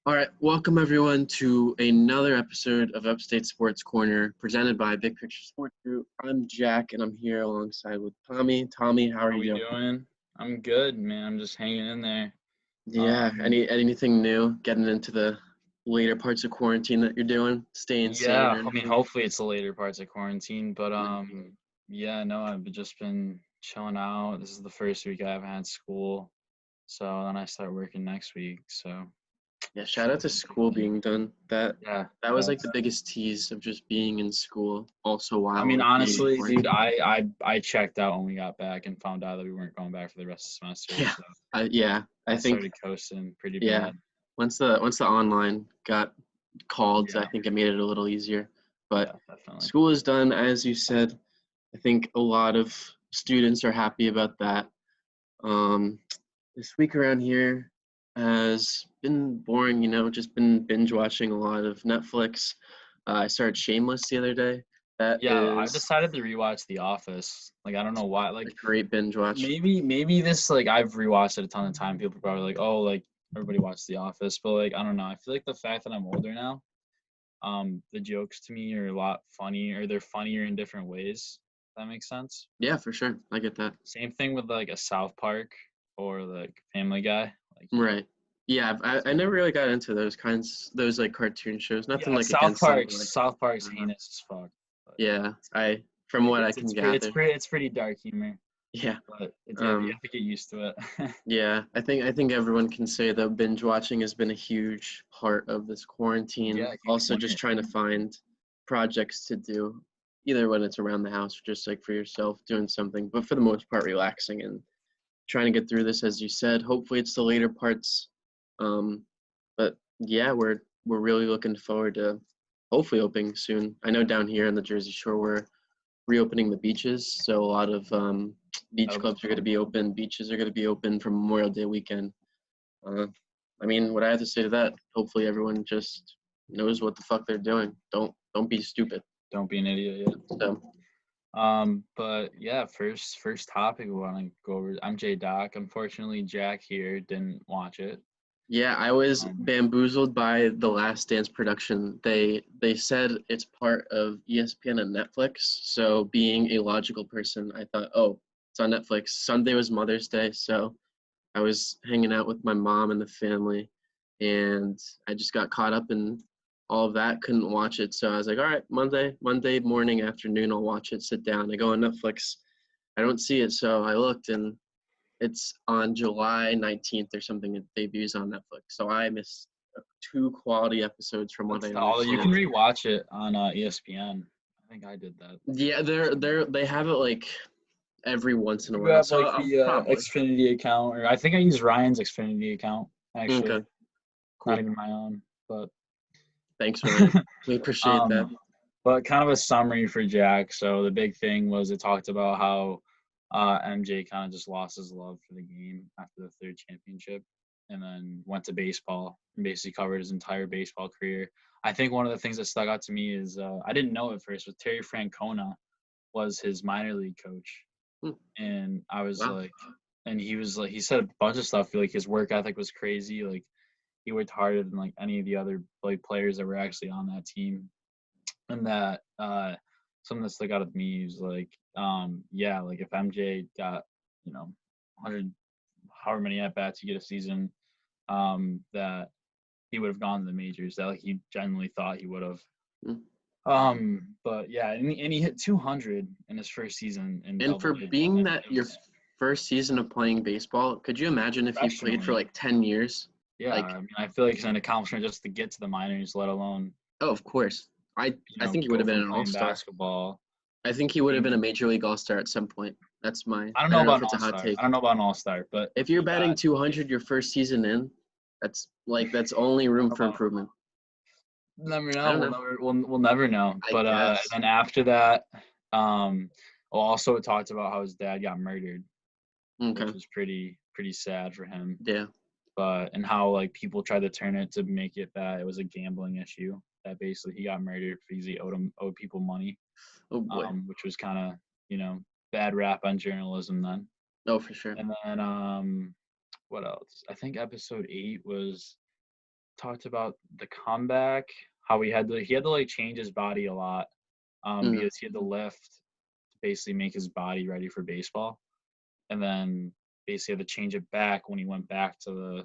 All right, welcome everyone to another episode of Upstate Sports Corner presented by Big Picture Sports Group. I'm Jack and I'm here alongside with Tommy. Tommy, how are How you we doing? doing? I'm good, man. I'm just hanging in there. Yeah, Um, anything new getting into the later parts of quarantine that you're doing? Staying sane yeah, or I mean, anything? hopefully it's the later parts of quarantine, but yeah, no, I've just been chilling out. This is the first week I haven't had school, so then I start working next week. So Yeah, shout out should to be school busy. being done. Yeah, That was like the that's. biggest tease of just being in school also I while mean, like being in honestly, dude, quarantine. I checked out when we got back and found out that we weren't going back for the rest of the semester, Yeah, so I I think started coasting pretty yeah. bad. Once the online got called, I Yeah, think it made it a little easier. But yeah, definitely. school is done, as you said. I think a lot of students are happy about that. Um, this week around here has been boring, just been binge watching a lot of Netflix. I started Shameless the other day. That Yeah, I've is decided to rewatch The Office. Like, I don't know why. a Like, great binge watch. maybe this, like, I've rewatched it a ton of time. People are probably like, oh, like everybody watched The Office, but like I don't know. I feel like the fact that I'm older now, the jokes to me are a lot funnier, or they're funnier in different ways. If that makes sense. Yeah, for sure. I get that. Same thing with like a South Park or like Family Guy. Like, Right. Yeah, I so never really got into those like cartoon shows. Nothing yeah, like against them, but like, South Park's I don't know. heinous as fuck. But Yeah, from like what I can gather. it's pretty dark humor, Yeah. but you Um, have to get used to it. yeah, I think everyone can say that binge watching has been a huge part of this quarantine. Yeah, huge Also, just winner. trying to find projects to do, either when it's around the house or just like for yourself doing something, but for the most part, relaxing and trying to get through this, as you said. Hopefully, it's the later parts. Um, but yeah, we're really looking forward to hopefully opening soon. I know down here in the Jersey Shore, we're reopening the beaches, so a lot of beach That'll be clubs are going to fun. be open, beaches are going to be open for Memorial Day weekend. Uh, I mean, what I have to say to that, hopefully everyone just knows what the fuck they're doing. Don't be stupid. Don't be an idiot yet. So But yeah, first topic we want to go over. I'm J Doc. Unfortunately, Jack here didn't watch it. yeah, I was Um, bamboozled by the Last Dance production. They said it's part of ESPN and Netflix. So being a logical person, I thought, oh, it's on Netflix. Sunday was Mother's Day, so I was hanging out with my mom and the family, and I just got caught up in all of that. Couldn't watch it, so I was like, all right, Monday morning, afternoon, I'll watch it. Sit down. I go on Netflix. I don't see it, so I looked, and it's on July 19th or something. It debuts on Netflix, so I missed two quality episodes from what that's I all. You can understand. rewatch it on ESPN. I think I did that. Yeah, they have it like every once in a You while, have so like I'll the probably. Xfinity account, or I think I use Ryan's Xfinity account actually, Okay, not cool. even my own. But Thanks, Ryan. We appreciate that. um, but kind of a summary for Jack. So the big thing was it talked about how MJ kind of just lost his love for the game after the third championship, and then went to baseball and basically covered his entire baseball career. I think one of the things that stuck out to me is I didn't know at first, but Terry Francona was his minor league coach, Hmm, and I was wow. like, and he was like, he said a bunch of stuff. Like his work ethic was crazy. Like he worked harder than like any of the other like players that were actually on that team, and that something that stuck out of me is like yeah, like if MJ got, 100 however many at bats you get a season, that he would have gone to the majors, that like he genuinely thought he would have. Hmm. But yeah, and he hit 200 in his first season in And double for digits, being and that it your was first season of playing baseball, could you imagine if he played for professionally. like 10 years? Yeah, Like, I mean, I feel like it's an accomplishment just to get to the minors, let alone, oh, of course. I think he would go have been from an playing all-star. basketball. I think he would have been a Being, major league all-star at some point. I don't I know don't know about if an it's a all hot star. I take. don't know about an all star, but If you're he batting got. 200 your first season in, that's only room for About, improvement. never I know. don't know. We'll never know. I But guess. then after that, um, well, also it talked about how his dad got murdered, which Okay. was pretty sad for him. Yeah. But and how like people tried to turn it to make it that it was a gambling issue. That basically he got murdered because he owed people money, Oh boy. which was kind of, bad rap on journalism then. Oh, for sure. And then what else? I think episode 8 was talked about the comeback, how he had to like change his body a lot, Mm, because he had to lift to basically make his body ready for baseball, and then basically had to change it back when he went back to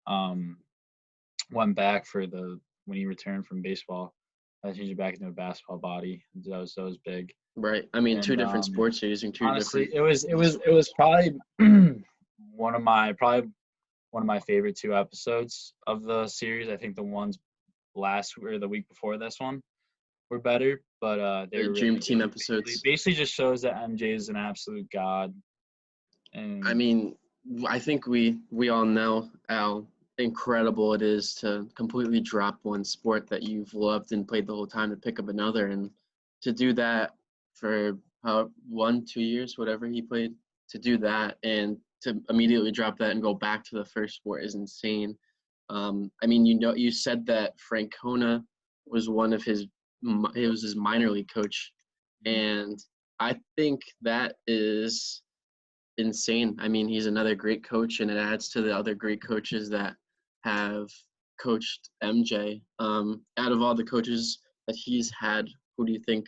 um for the when he returned from baseball. I changed it back into a basketball body. That was big. right. I mean, two And different sports. You're using two honestly, different it was probably one of my favorite two episodes of the series. I think the ones last or the week before this one were better, but they were Dream really Team good. Basically, episodes. basically just shows that MJ is an absolute god. I And mean, I think we all know how incredible it is to completely drop one sport that you've loved and played the whole time to pick up another, and to do that for 1, 2 years, whatever he played, to do that and to immediately drop that and go back to the first sport is insane. I mean, you said that Francona was one of it was his minor league coach, and I think that is insane. I mean, he's another great coach, and it adds to the other great coaches that have coached MJ. Out of all the coaches that he's had, who do you think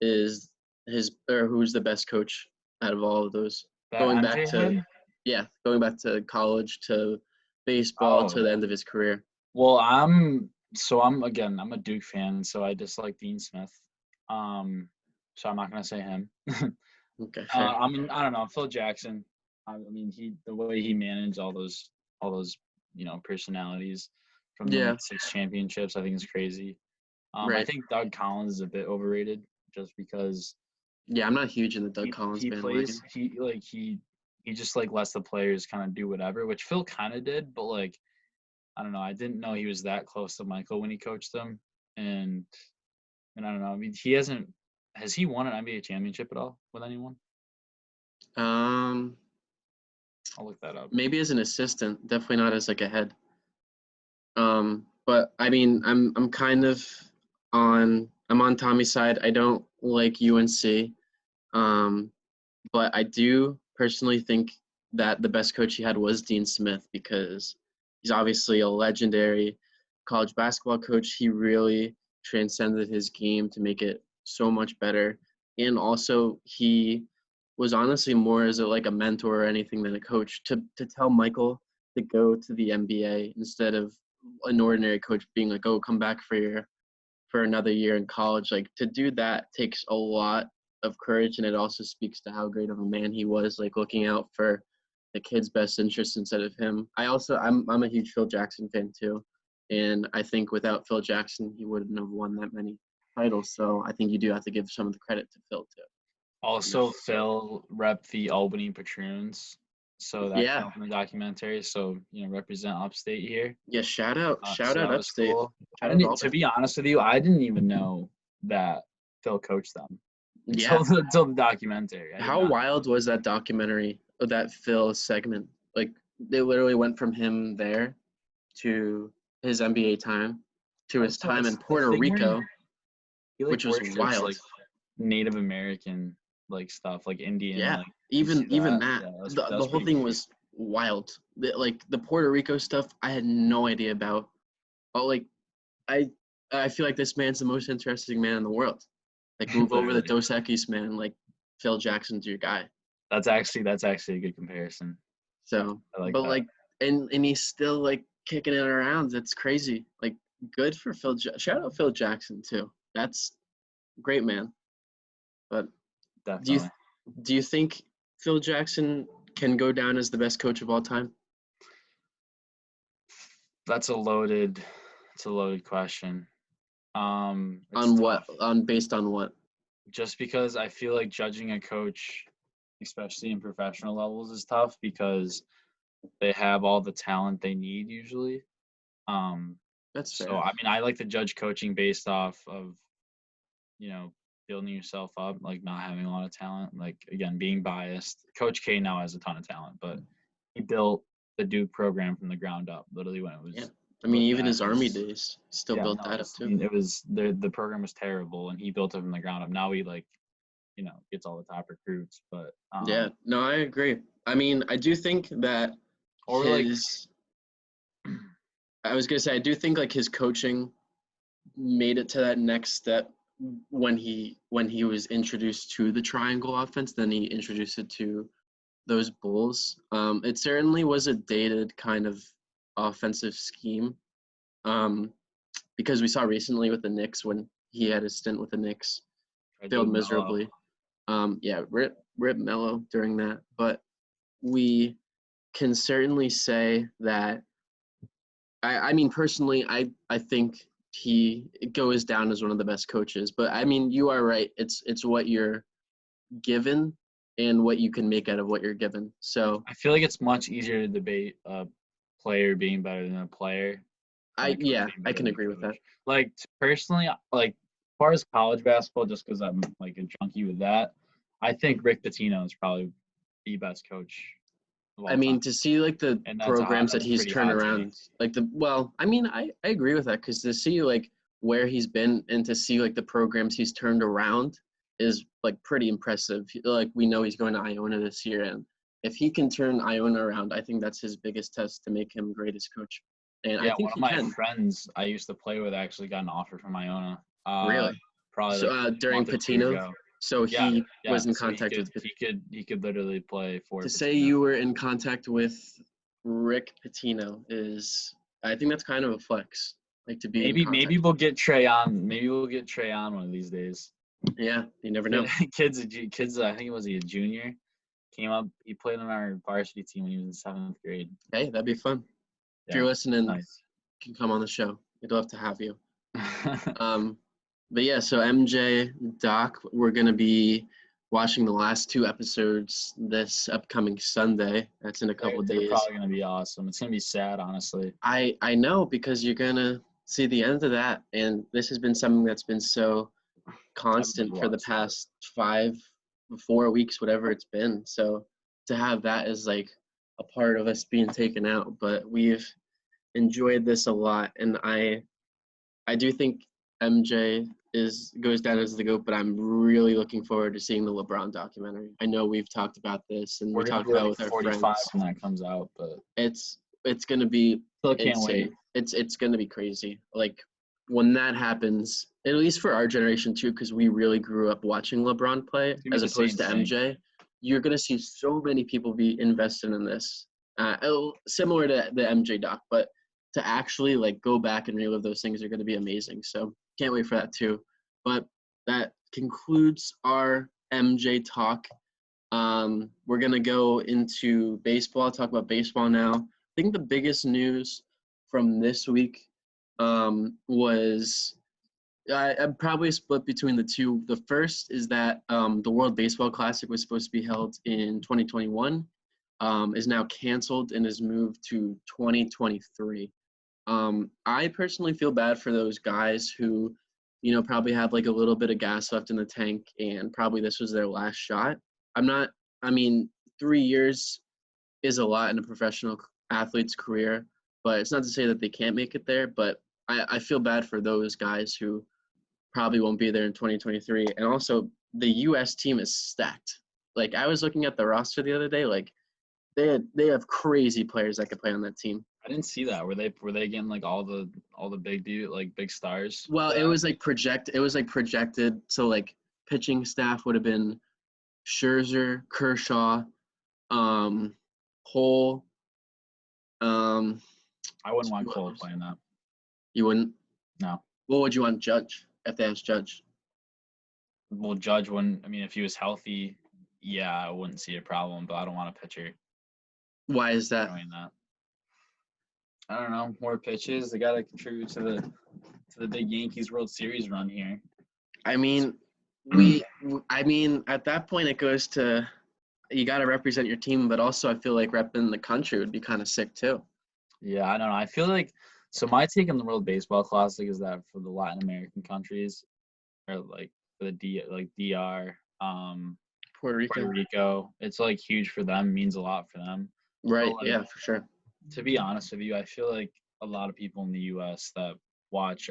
is who's the best coach out of all of those? that Going back MJ to, had. yeah, going back to college, to baseball, Oh to the yeah. end of his career. Well, I'm a Duke fan, so I dislike Dean Smith. Um, so I'm not gonna say him. Okay, fair. I don't know, Phil Jackson. I mean, the way he managed all those personalities from the Yeah, like 6 championships, I think is crazy. I right. think Doug Collins is a bit overrated just because Yeah, I'm not huge in the Doug Collins he plays bandwagon. he just like lets the players kind of do whatever, which Phil kind of did, but like I don't know, I didn't know he was that close to Michael when he coached them, and I don't know, I mean has he won an NBA championship at all with anyone? Um, I'll look that up. Maybe as an assistant, definitely not as like a head. But I mean, I'm on Tommy's side. I don't like UNC. Um, but I do personally think that the best coach he had was Dean Smith, because he's obviously a legendary college basketball coach. He really transcended his game to make it so much better. And also he was honestly more as like a mentor or anything than a coach, to tell Michael to go to the NBA instead of an ordinary coach being like, "Oh, come back for another year in college." Like, to do that takes a lot of courage, and it also speaks to how great of a man he was, like looking out for the kid's best interest instead of him. I'm a huge Phil Jackson fan too, and I think without Phil Jackson he wouldn't have won that many titles. So I think you do have to give some of the credit to Phil too. Also, Phil rep the Albany Patroons, so that came Yeah, up in the documentary. So represent Upstate here. yeah. Shout So out that was Upstate. cool. I Shout out didn't, to Albany. be honest with you, I didn't even know that Phil coached them until Yeah. until the documentary. I did How not know. wild was that documentary, or that Phil segment? Like, they literally went from him there to his NBA time to his Also, time in the Puerto thing where Rico, he like which was worships wild. like Native American like stuff, like Indian, Yeah, like you see even that. that, Yeah, the that's whole pretty thing crazy. was wild. Like the Puerto Rico stuff, I had no idea about. But like, I I feel like this man's the most interesting man in the world. Like, move over the Literally. Dos Equis, man. Like, Phil Jackson's your guy. That's actually a good comparison. So, I like but that. like, and he's still like kicking it around. That's crazy. Like, good for Shout out Phil Jackson too. That's great, man. But do you Definitely. do you think Phil Jackson can go down as the best coach of all time? That's a loaded it's a loaded question. It's On what? tough On based on what? just because I feel like judging a coach, especially in professional levels, is tough because they have all the talent they need usually. Um, That's so fair. I mean, I like to judge coaching based off of you know building yourself up, like not having a lot of talent. Like again, being biased. Coach K now has a ton of talent, but he built the Duke program from the ground up. Literally when it Yeah. was I mean, looked even at his Army as days, still yeah, built no, that up I too. mean, it was the program was terrible, and he built it from the ground up. Now he like gets all the top recruits, but Yeah. No, I agree. I mean, I do think that or like his I was gonna say I do think like his coaching made it to that next step when he was introduced to the triangle offense. Then he introduced it to those Bulls. It certainly was a dated kind of offensive scheme. Because we saw recently with the Knicks when he had a stint with the Knicks, I do failed Melo. miserably. Yeah, rip Melo during that. But we can certainly say that I mean personally I think he goes down as one of the best coaches. But I mean you are right. It's what you're given and what you can make out of what you're given. So I feel like it's much easier to debate a player being better than a player than a coach being I better can than agree a with that. coach. Like personally, like as far as college basketball, just because I'm like a junkie with that, I think Rick Pitino is probably the best coach of I all time, mean, to see like the and programs that that's a he's pretty turned hot take. around, like I mean, I agree with that because to see like where he's been and to see like the programs he's turned around is like pretty impressive. Like we know he's going to Iona this year, and if he can turn Iona around, I think that's his biggest test to make him greatest coach. And I Yeah, think one of he my can friends I used to play with actually got an offer from Iona. really. Probably So like a during month or two Patino, ago. so Yeah, he yeah. was in So contact with he could literally play for to say Pitino. you were in contact with Rick Pitino is I think that's kind of a flex. Like to be in Maybe contact we'll get Trey on. Maybe we'll get Trey on one of these days. Yeah, you never know. Kids. I think he a junior. Came up. He played on our varsity team when he was in 7th grade. Hey, that'd be fun. If you're Yeah, listening, nice. you can come on the show. We'd love to have you. Um, but yeah, so MJ, Doc, we're gonna be watching the last 2 episodes this upcoming Sunday. That's in a couple They're days. probably gonna be awesome. It's gonna be sad, honestly. I know because you're gonna see the end of that, and this has been something that's been so constant for the Watch that. past 4 weeks, whatever it's been. So to have that as like a part of us being taken out, but we've enjoyed this a lot, and I do think MJ goes down as the GOAT, but I'm really looking forward to seeing the LeBron documentary. I know we've talked about this and we We're gonna talked be about it like with our 45 friends. when that comes out, but It's gonna be still can't wait. insane. It's gonna be crazy. Like when that happens, at least for our generation too, because we really grew up watching LeBron play It's gonna as be the same opposed to thing. MJ. You're gonna see so many people be invested in this, similar to the MJ doc, but to actually like go back and relive those things are gonna be amazing. So can't wait for that too. But that concludes our MJ talk. We're gonna go into baseball. Talk about baseball now. I think the biggest news from this week was I'm probably split between the two. The first is that the World Baseball Classic was supposed to be held in 2021, is now canceled and is moved to 2023. I personally feel bad for those guys who, probably have like a little bit of gas left in the tank and probably this was their last shot. I mean, 3 years is a lot in a professional athlete's career, but it's not to say that they can't make it there. But I feel bad for those guys who probably won't be there in 2023. And also, the U.S. team is stacked. Like I was looking at the roster the other day, like they have crazy players that could play on that team. I didn't see that. Were they getting like all the big stars? Well, For it that? was like projected. So like pitching staff would have been Scherzer, Kershaw, Cole. I wouldn't want Who Cole else? playing that. You wouldn't. No. What would you want Judge if they asked Judge? Well, Judge wouldn't. I mean, if he was healthy, yeah, I wouldn't see a problem. But I don't want a pitcher Why is that? doing that. I don't know. More pitches. They gotta contribute to the big Yankees World Series run here. I mean, at that point it goes to you got to represent your team, but also I feel like repping the country would be kind of sick too. Yeah, I don't know. I feel like so. My take on the World Baseball Classic is that for the Latin American countries, or like for the DR, Puerto Puerto Rico. Rico, it's like huge for them. Means a lot for them. But Right. like, Yeah, for sure. to be honest with you, I feel like a lot of people in the U.S. that watch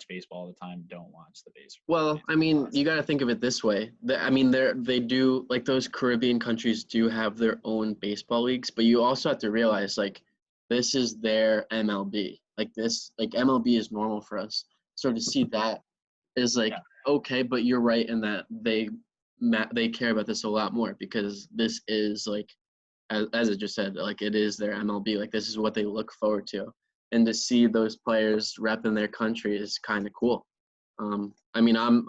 baseball all the time don't watch the baseball. Well, I mean, you got to think of it this way. They do like those Caribbean countries do have their own baseball leagues, but you also have to realize like this is their MLB. like this, like MLB is normal for us. So to see that is like, Yeah. okay, but you're right in that they care about this a lot more because this is like, as I just said, like it is their MLB. Like this is what they look forward to, and to see those players repping their country is kind of cool. I mean, I'm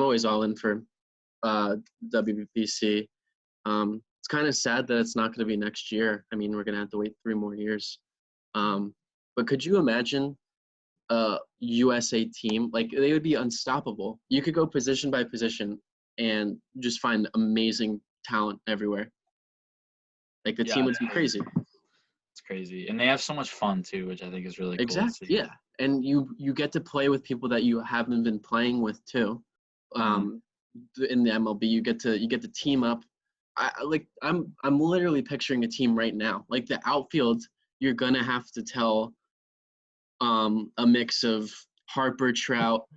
always all in for WBC. It's kind of sad that it's not going to be next year. I mean, we're going to have to wait 3 more years. But could you imagine a USA team? Like they would be unstoppable. You could go position by position and just find amazing talent everywhere. Like the team Yeah, would be crazy. it's crazy, and they have so much fun too, which I think is really cool to Exactly. see. Yeah, and you get to play with people that you haven't been playing with too. Mhm. In the MLB, you get to team up. I'm literally picturing a team right now. Like the outfield, you're gonna have to tell a mix of Harper, Trout,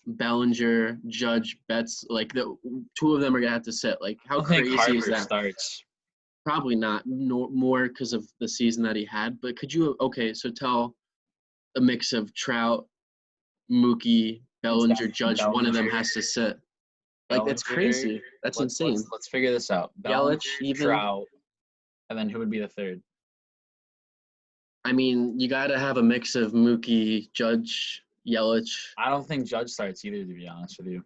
Bellinger, Judge, Betts. Like the 2 of them are gonna have to sit. Like how I think crazy is Harper that? starts. Probably not. No, more because of the season that he had. But could you? Okay, so tell a mix of Trout, Mookie, It's Bellinger, definitely Judge. One of them Bellinger. has to sit. Like that's Bellinger. crazy. That's Let's insane. figure this out. Bellinger, Yelich, even. Trout, and then who would be the third? I mean, you got to have a mix of Mookie, Judge, Yelich. I don't think Judge starts either, to be honest with you.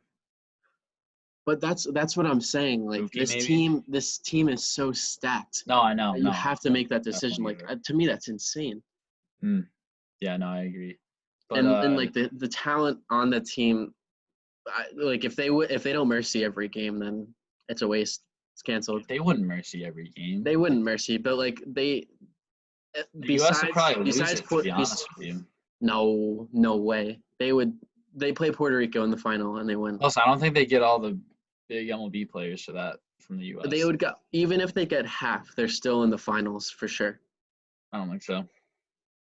But that's what I'm saying. Like Mookie maybe. this team is so stacked No, I know. that you No, have to make that decision. definitely. Like to me, that's insane. Yeah, no, I agree. But And like the talent on the team, like if they don't mercy every game, then it's a waste. It's canceled. they wouldn't mercy every game. They wouldn't mercy, but like they The U.S. would besides probably lose besides it, to Port be honest with you. no way they play Puerto Rico in the final and they win. Plus, I don't think they get all the big MLB players for that from the They U.S. would go even if they get half, they're still in the finals for sure. I don't think so.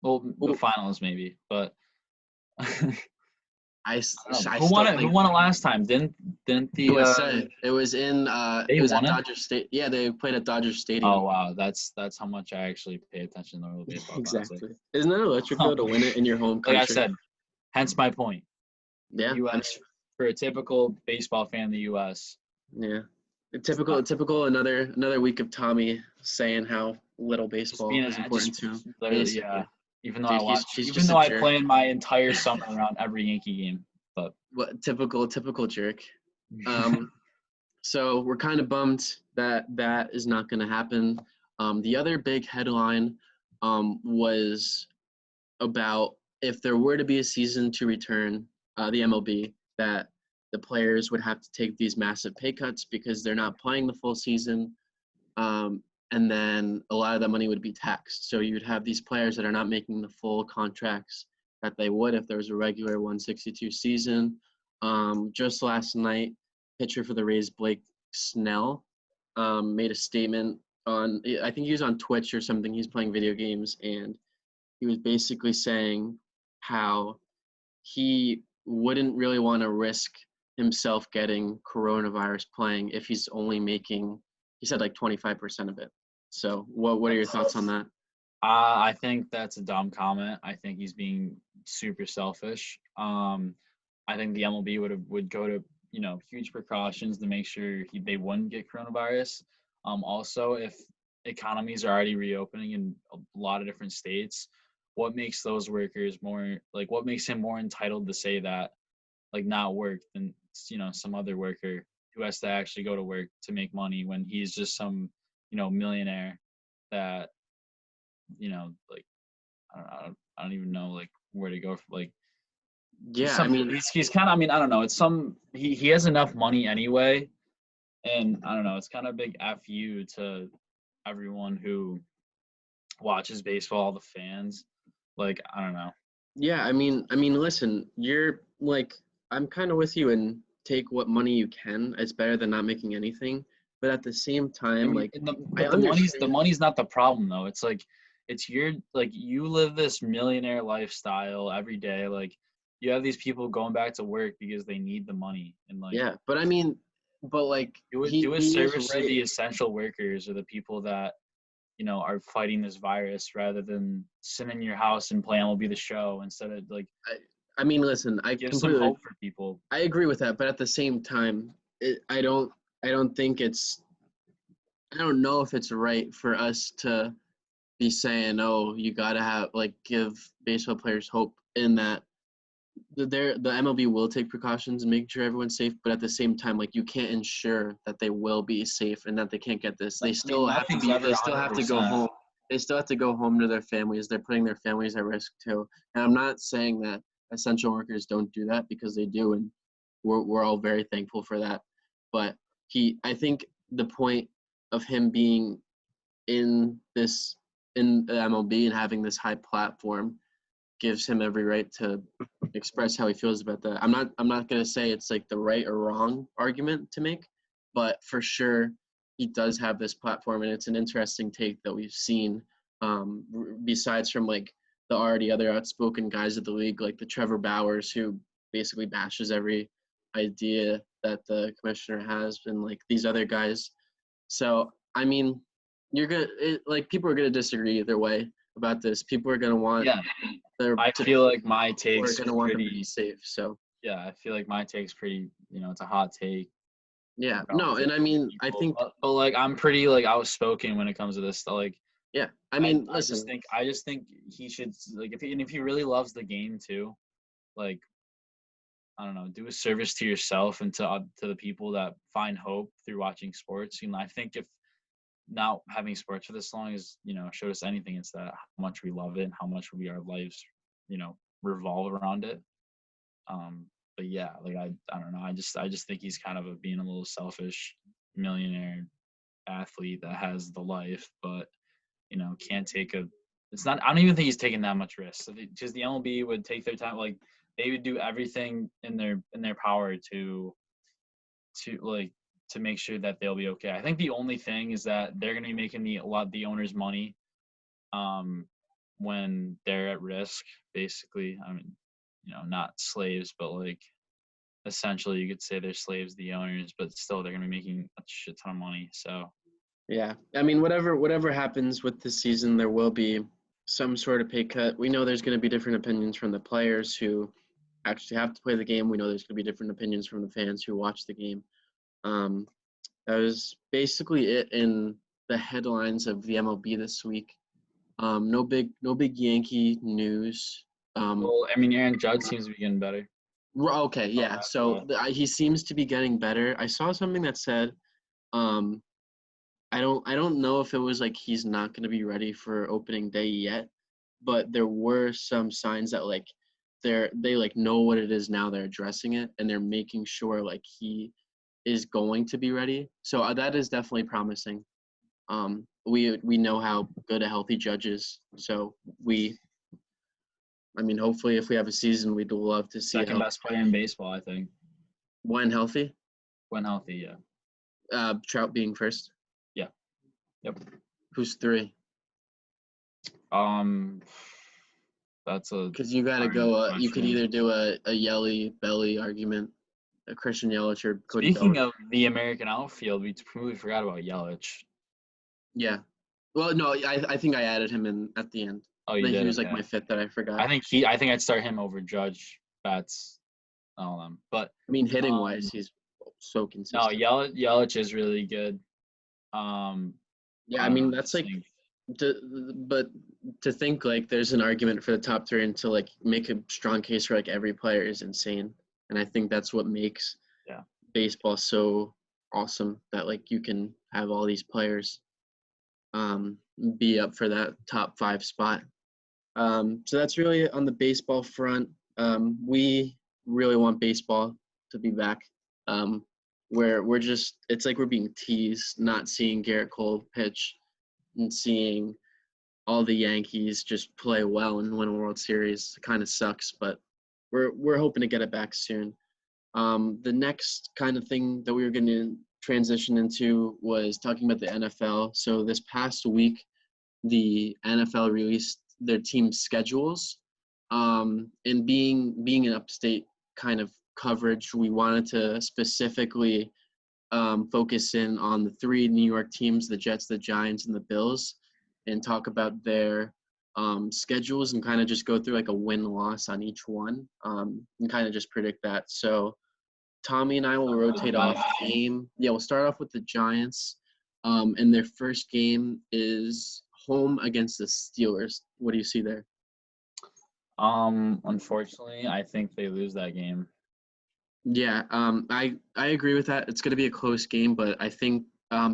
Well, the Well, finals maybe, but I who won still it? Who think won it last time? Didn't the USA. It was they it was at won it? Dodger State. Yeah, they played at Dodger Oh Stadium. wow, that's how much I actually pay attention to the World Baseball Classic. Exactly. Isn't that electric though to win it in your home Like I country? said, hence my point. Yeah, I U.S. for a typical baseball fan in the U.S. mean, yeah. It's not Typical another week of Tommy saying how little just baseball being is just important to him. literally Basically, yeah. Even though I dude, watch, he's even just though a I jerk. plan my entire summer around every Yankee game, but What typical jerk. Um, so we're kind of bummed that that is not going to happen. The other big headline was about if there were to be a season to return the MLB, that the players would have to take these massive pay cuts because they're not playing the full season. And then a lot of that money would be taxed. So you'd have these players that are not making the full contracts that they would if there was a regular 162 season. Just last night, pitcher for the Rays, Blake Snell, made a statement on, I think he was on Twitch or something. He's playing video games, and he was basically saying how he wouldn't really want to risk himself getting coronavirus playing if he's only making, he said, like 25% of it. So what are your thoughts on that? I think that's a dumb comment. I think he's being super selfish. I think the MLB would go to huge precautions to make sure they wouldn't get coronavirus. Also, if economies are already reopening in a lot of different states, what makes those workers more like what makes him more entitled to say that like not work than some other worker who has to actually go to work to make money when he's just some millionaire that like I don't even know like where to go for like Yeah, I mean, he's kind of I mean I don't know it's some he has enough money anyway and I don't know it's kind of a big fu to everyone who watches baseball, all the fans, like I don't know. yeah, listen, you're like, I'm kind of with you and take what money you can. It's better than not making anything. But at the same I time, mean, like, I but the understand. money's not the problem though. It's like it's your like you live this millionaire lifestyle every day. Like you have these people going back to work because they need the money and like Yeah, but I mean, but like, do a he is service to right. the essential workers or the people that are fighting this virus rather than sit in your house and play MLB The Show instead of like I mean, listen, give some hope for people. I agree with that, but at the same time, I don't think I don't know if it's right for us to be saying, oh, you gotta give baseball players hope in that the MLB will take precautions and make sure everyone's safe, but at the same time, like you can't ensure that they will be safe and that they can't get this. They still have to be. They still have to go home. They still have to go home to their families. They're putting their families at risk too. And I'm not saying that essential workers don't do that, because they do, and we're all very thankful for that. But I think the point of him being in the MLB and having this high platform gives him every right to express how he feels about that. I'm not going to say it's like the right or wrong argument to make, but for sure he does have this platform, and it's an interesting take that we've seen besides from like the already other outspoken guys of the league, like the Trevor Bauers, who basically bashes every idea that the commissioner has, and like these other guys. So I mean, people are gonna disagree either way about this. People are gonna want. Yeah, I feel like my take's gonna want pretty them to be safe. So yeah, I feel like my take's pretty. It's a hot take. Yeah, no, and I mean, I think, but like I'm pretty like outspoken when it comes to this. Like, yeah, I mean, I just think he should like if he really loves the game too, like I don't know, do a service to yourself and to the people that find hope through watching sports. I think if not having sports for this long is showed us anything, it's that how much we love it and how much our lives revolve around it. But yeah, like I don't know. I just think he's kind of being a little selfish millionaire athlete that has the life, but can't take it's not. I don't even think he's taking that much risk. So just the MLB would take their time. Like they would do everything in their power to make sure that they'll be okay. I think the only thing is that they're going to be making the owners money, when they're at risk. Basically, I mean, not slaves, but like essentially you could say they're slaves, the owners, but still they're going to be making a shit ton of money. So yeah, I mean, whatever happens with this season, there will be some sort of pay cut. We know there's going to be different opinions from the players who actually have to play the game. We know there's going to be different opinions from the fans who watch the game. That was basically it in the headlines of the MLB this week. No big Yankee news. well, I mean, Aaron Judge seems to be getting better. Okay, yeah. So he seems to be getting better. I saw something that said, I don't know if it was like he's not going to be ready for opening day yet, but there were some signs that like they like know what it is now. They're addressing it, and they're making sure like he is going to be ready. So that is definitely promising. We know how good a healthy Judge is, so I mean, hopefully, if we have a season, we'd love to see second best player in baseball, I think. When healthy? When healthy, yeah. Trout being first. Yeah. Yep. Who's 3? That's a. Because you gotta go. You could either do a Yelly Belly argument, a Christian Yelich or Cody. Speaking of the American outfield, we completely forgot about Yelich. Yeah. Well, no, I think I added him in at the end. Oh, you did. He was like my 5th that I forgot. I think I'd start him over Judge, Bats, all of them. But I mean, hitting wise, he's so consistent. No, Yelich is really good. Yeah, I mean that's like, but to think like there's an argument for the top 3 and to like make a strong case for like every player is insane, and I think that's what makes baseball so awesome, that like you can have all these players be up for that top 5 spot. So that's really on the baseball front. We really want baseball to be back. We're just, it's like we're being teased, not seeing Garrett Cole pitch and seeing all the Yankees just play well and win a World Series. It kind of sucks, but we're hoping to get it back soon. The next kind of thing that we were going to transition into was talking about the NFL. So this past week, the NFL released their team schedules. And being an Upstate kind of coverage, we wanted to specifically focus in on the 3 New York teams, the Jets, the Giants, and the Bills. and talk about their schedules and kind of just go through like a win-loss on each one, and kind of just predict that. So Tommy and I will rotate off game. Yeah, we'll start off with the Giants. And their first game is home against the Steelers. What do you see there? Unfortunately, I think they lose that game. Yeah, I agree with that. It's going to be a close game, but I think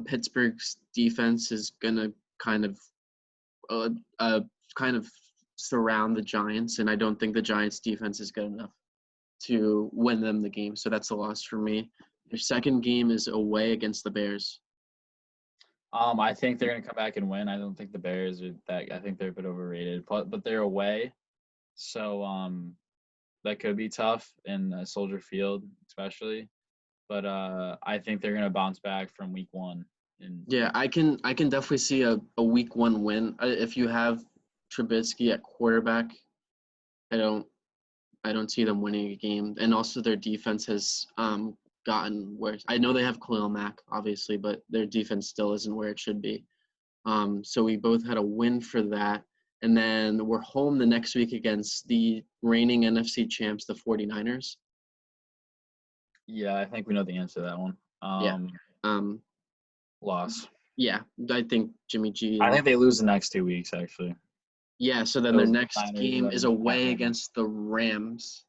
Pittsburgh's defense is going to uh, uh, kind of surround the Giants, and I don't think the Giants' defense is good enough to win them the game. So that's a loss for me. Their second game is away against the Bears. I think they're gonna come back and win. I don't think the Bears are that. I think they're a bit overrated, but they're away, so that could be tough in Soldier Field, especially. But I think they're gonna bounce back from week one. Yeah, I can definitely see a week one win. If you have Trubisky at quarterback, I don't see them winning a game. And also their defense has gotten worse. I know they have Khalil Mack, obviously, but their defense still isn't where it should be. So we both had a win for that. And then we're home the next week against the reigning NFC champs, the 49ers. Yeah, I think we know the answer to that one. Yeah. Loss. Yeah, I think Jimmy G. I think they lose the next 2 weeks, actually. Yeah, so then their Those next Niners game and is then away Rams. against the Rams.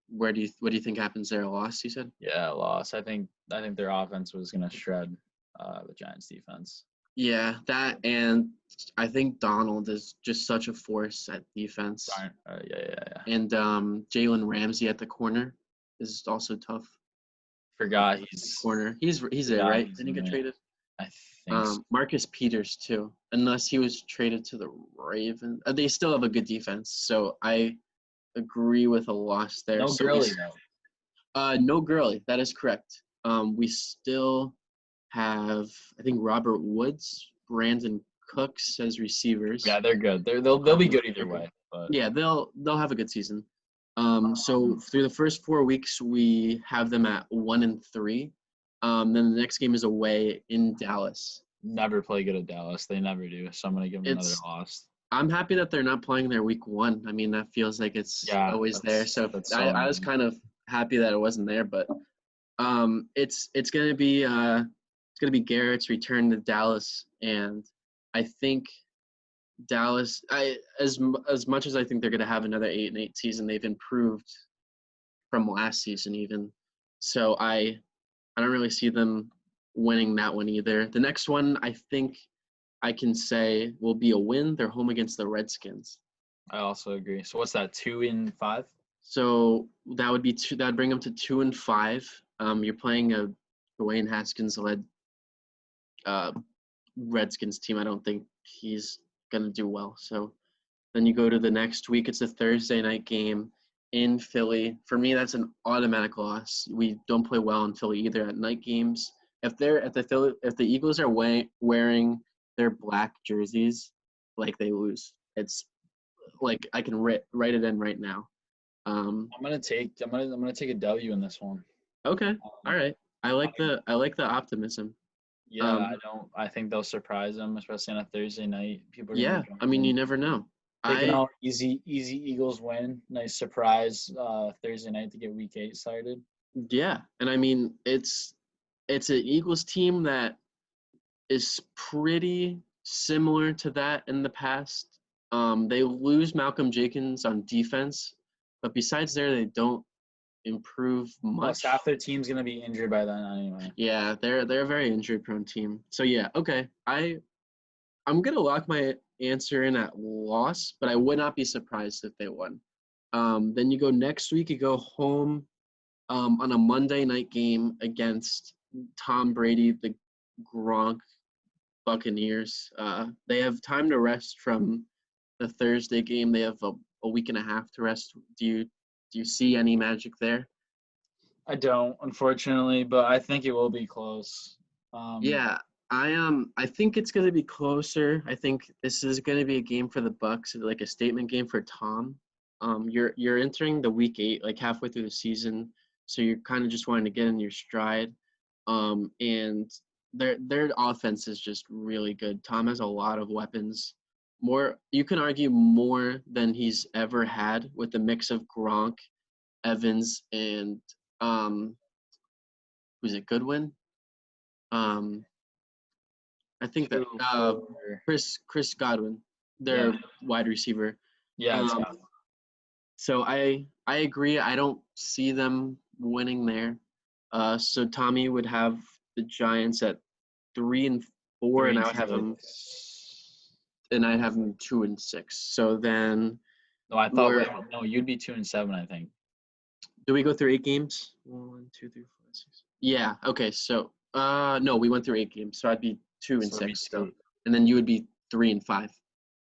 What do you think happens there? A loss, you said? Yeah, loss. I think their offense was gonna shred the Giants' defense. Yeah, that, and I think Donald is just such a force at defense. Yeah. And Jalen Ramsey at the corner is also tough. Forgot he's Corner. He's there, forgot right? he's Didn't he in get it. traded? I think so. Marcus Peters too, unless he was traded to the Ravens. They still have a good defense, so I agree with a loss there. No So Gurley though. no Gurley. That is correct. We still have, I think, Robert Woods, Brandon Cooks as receivers. Yeah, they're good. They'll be good either Okay. way. But Yeah, they'll have a good season. So through the first 4 weeks, we have them at 1-3. Then the next game is away in Dallas. never play good at Dallas. They never do. So I'm gonna give them another loss. I'm happy that they're not playing their week one. I mean, that feels like it's always there. So that's so I was annoying. kind of happy that it wasn't there, but it's gonna be Garrett's return to Dallas, and I think Dallas, as much as I think they're gonna have another 8-8 season, they've improved from last season even. So I don't really see them winning that one either. The next one I think I can say will be a win. They're home against the Redskins. I also agree. So what's that? 2-5? So that would be two. That'd bring them to 2-5. You're playing a Dwayne Haskins led Redskins team. I don't think he's gonna do well. So then you go to the next week. It's a Thursday night game in Philly. For me, that's an automatic loss. We don't play well in Philly either at night games. If the Eagles are wearing their black jerseys, like, they lose. It's like I can write it in right now. I'm gonna take a W in this one. Okay. All right. I like the optimism. Yeah, I think they'll surprise them, especially on a Thursday night. People are gonna Yeah. be I mean, you never know. taking out easy Eagles win. Nice surprise Thursday night to get week 8 started. Yeah, and I mean it's an Eagles team that is pretty similar to that in the past. They lose Malcolm Jenkins on defense, but besides there, they don't improve Plus, much. half their team's gonna be injured by then anyway. Yeah, they're a very injury-prone team. So yeah, okay. I'm gonna lock my answer in at loss, but I would not be surprised if they won. Then you go next week. You go home on a Monday night game against Tom Brady, the Gronk Buccaneers. They have time to rest from the Thursday game. They have a week and a half to rest. Do you see any magic there? I don't, unfortunately, but I think it will be close. Yeah, I think it's going to be closer. I think this is going to be a game for the Bucks, like a statement game for Tom. You're entering the week 8, like halfway through the season, so you're kind of just wanting to get in your stride. And their offense is just really good. Tom has a lot of weapons. More, you can argue more than he's ever had with the mix of Gronk, Evans, and who's it, Goodwin? Um, I think that Two, four. Chris Godwin, Yeah. their wide receiver. Yeah, it's Um, so I agree. I don't see them winning there. So Tommy would have the Giants at 3-4, three and and I would have them, six. and I'd have them 2-6. So then No, I thought we're no, you'd be 2-7, I think. do we go through 8 games? 1, 2, 3, 4, 6. Yeah. Okay. So no, we went through 8 games. So I'd be two and So it'd be six still, two. and then you would be 3-5.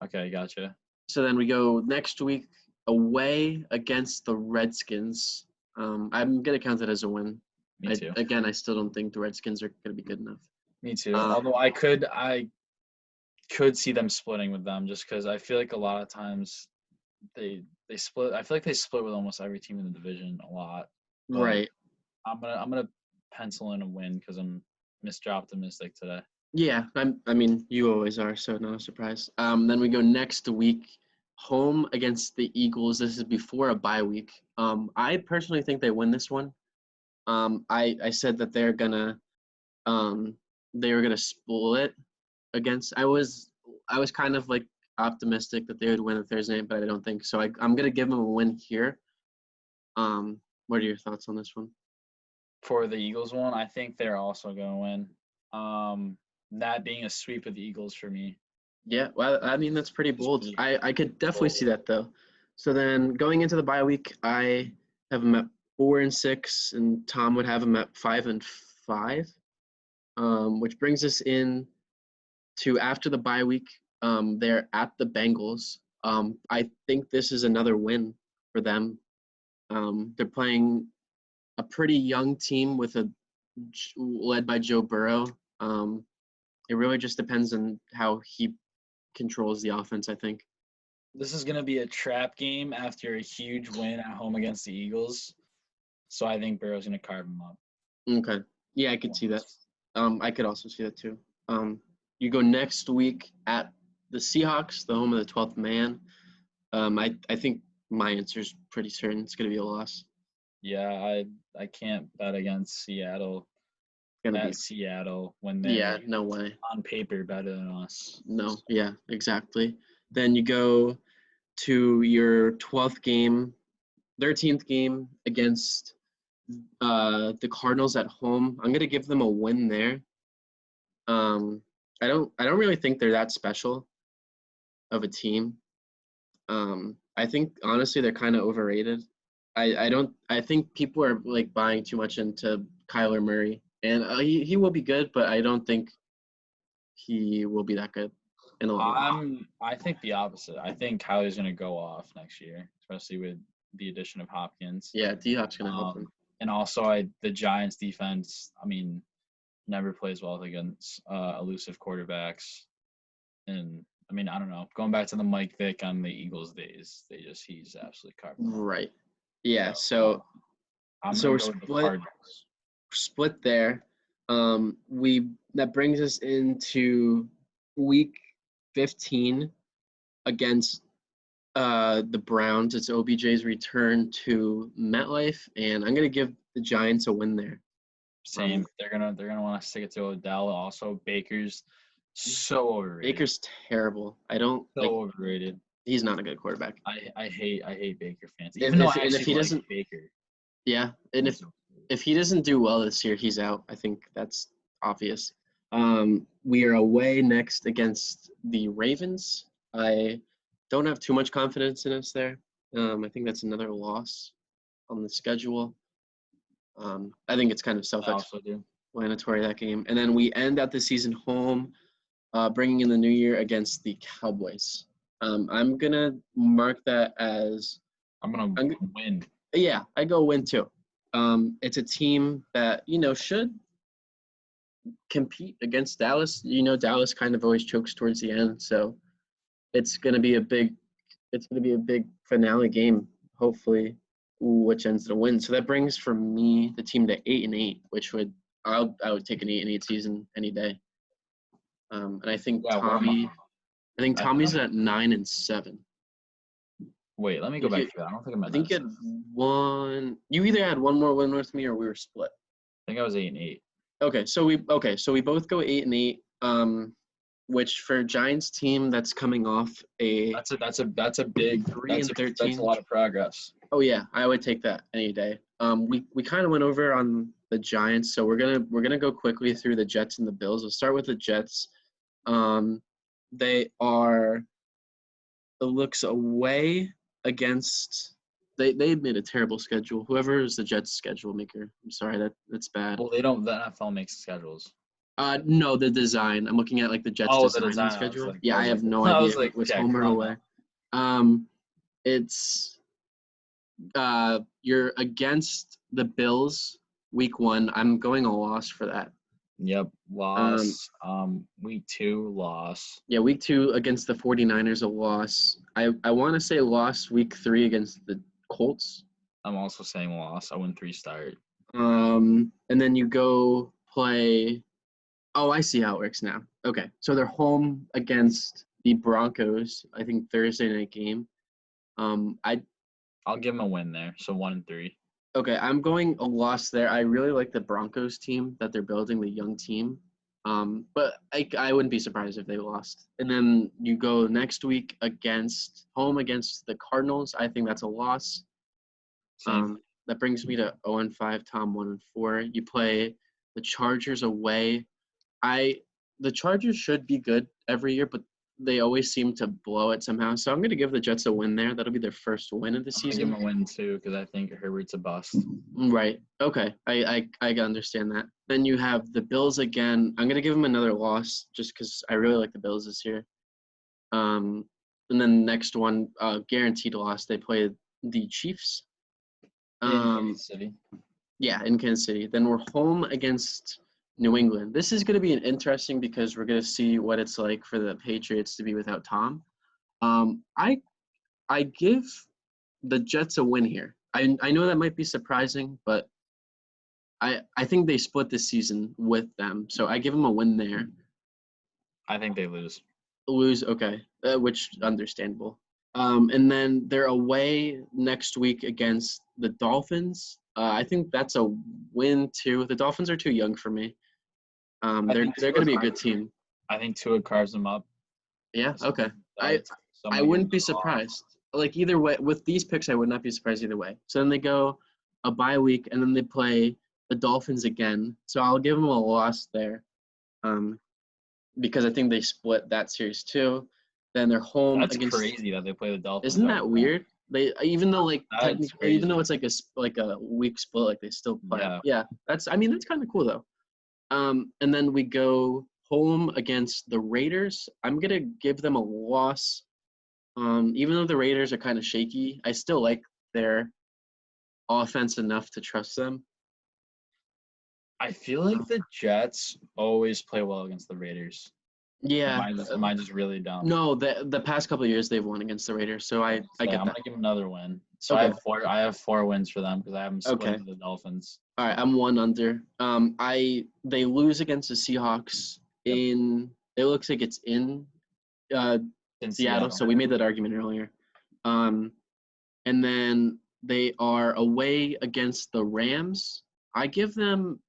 Okay, gotcha. So then we go next week away against the Redskins. I'm gonna count it as a win. Me too. I still don't think the Redskins are gonna be good enough. Me too. Um, Although I could see them splitting with them just because I feel like a lot of times they split. I feel like they split with almost every team in the division a lot. But right. I'm gonna pencil in a win because I'm Mr. Optimistic today. Yeah. I mean, you always are, so not a surprise. Then we go next week, home against the Eagles. This is before a bye week. I personally think they win this one. I said that they were gonna split against. I was kind of like optimistic that they would win the Thursday night, but I don't think so. I'm gonna give them a win here. What are your thoughts on this one? For the Eagles one, I think they're also gonna win. That being a sweep of the Eagles for me. Yeah, well, I mean that's pretty Is bold. pretty I could definitely bold. see that though. So then going into the bye week, I have them at 4-6, and Tom would have them at 5-5. Which brings us in to after the bye week. They're at the Bengals. I think this is another win for them. They're playing a pretty young team led by Joe Burrow. It really just depends on how he controls the offense, I think. This is gonna be a trap game after a huge win at home against the Eagles. So I think Burrow's gonna carve them up. Okay. Yeah, I could see that. I could also see that too. You go next week at the Seahawks, the home of the 12th man. I think my answer is pretty certain it's going to be a loss. Yeah, I can't bet against Seattle It's going to at be, Seattle when yeah, they're no way. on paper better than us. No, yeah, exactly. Then you go to your 12th game, 13th game against the Cardinals at home. I'm going to give them a win there. Um, I don't really think they're that special of a team. I think honestly they're kind of overrated. I think people are like buying too much into Kyler Murray, and he will be good, but I don't think he will be that good in the long run. I think the opposite. I think Kyler's gonna go off next year, especially with the addition of Hopkins. Yeah, D-Hop's gonna help him. And also the Giants defense, I mean, never plays well against elusive quarterbacks. And I mean, I don't know. Going back to the Mike Vick on the Eagles days, he's absolutely carved them up. Right. Yeah. So I'm So gonna we're go with the Cardinals. split there. That brings us into week 15 against the Browns. It's OBJ's return to MetLife, and I'm gonna give the Giants a win there. Same. They're gonna want to stick it to Odell. Also, Baker's so overrated. Baker's terrible. I don't so like. overrated. He's not a good quarterback. I hate Baker fans. Even though I actually if he like doesn't, Baker. yeah, and if he doesn't do well this year, he's out. I think that's obvious. We are away next against the Ravens. I don't have too much confidence in us there. I think that's another loss on the schedule. I think it's kind of I also do. self-explanatory, that game. And then we end out the season home, bringing in the new year against the Cowboys. I'm going to mark that as I'm gonna win. yeah, I go win too. It's a team that, should compete against Dallas. Dallas kind of always chokes towards the end, so it's gonna be a big finale game, hopefully, which ends in a win. So that brings for me the team to 8-8, which would I would take an 8-8 season any day. And I think Yeah, what am I? Tommy's at 9-7. Wait, let me go back to that. I don't think I'm I at think you had one. You either had one more win with me, or we were split. I think I was 8-8. Okay, so we both go 8-8. Which for Giants team that's coming off a That's a big 3-13. That's a lot of progress. Oh yeah, I would take that any day. We kind of went over on the Giants, so we're gonna go quickly through the Jets and the Bills. We'll start with the Jets. They are, it looks away against. They made a terrible schedule. Whoever is the Jets schedule maker, I'm sorry, that's bad. Well, they don't. The NFL makes schedules. No, the design. I'm looking at like the Jets Oh, the design design. schedule. I Yeah, I was have like, no I idea was if like, it was okay, home or come on away. now. It's you're against the Bills week 1. I'm going a loss for that. Yep, loss. Week 2 loss. Yeah, week 2 against the 49ers, a loss. I want to say loss week 3 against the Colts. I'm also saying loss. I win 3 start. And then you go play. Oh, I see how it works now. Okay, so they're home against the Broncos. I think Thursday night game. I'll give them a win there. So 1-3. Okay, I'm going a loss there. I really like the Broncos team that they're building, the young team. But I wouldn't be surprised if they lost. And then you go next week home against the Cardinals. I think that's a loss. Same. That brings me to 0-5, Tom 1-4. You play the Chargers away. The Chargers should be good every year, but they always seem to blow it somehow. So I'm going to give the Jets a win there. That'll be their first win of the I'm gonna give season. them a win too because I think Herbert's a bust. Right. Okay. I understand that. Then you have the Bills again. I'm gonna give them another loss just because I really like the Bills this year. And then next one, guaranteed loss. They play the Chiefs. In Kansas City. Yeah, in Kansas City. Then we're home against New England. This is gonna be an interesting because we're gonna see what it's like for the Patriots to be without Tom. I give the Jets a win here. I know that might be surprising, but I think they split this season with them, so I give them a win there. I think they lose. Lose, okay, which understandable. And then they're away next week against the Dolphins. I think that's a win too. The Dolphins are too young for me. They're going to be a good team. I think Tua carves them up. Yeah, okay. I wouldn't be surprised. Like either way, with these picks, I would not be surprised either way. So then they go a bye week, and then they play the Dolphins again. So I'll give them a loss there, because I think they split that series too. Then they're home That's against. crazy that they play the Dolphins. Isn't that weird? They even though even though it's like a week split, like they still play. Yeah, that's kind of cool though. And then we go home against the Raiders. I'm gonna give them a loss. Even though the Raiders are kind of shaky, I still like their offense enough to trust them. I feel like the Jets always play well against the Raiders. Yeah. Am I just really dumb? No, the past couple of years they've won against the Raiders, so I get that. I'm gonna give them another win. So okay. I have 4 wins for them because I have them split to the Dolphins. All right, I'm 1 under. They lose against the Seahawks it looks like it's in Seattle, so we made that argument earlier. And then they are away against the Rams. I give them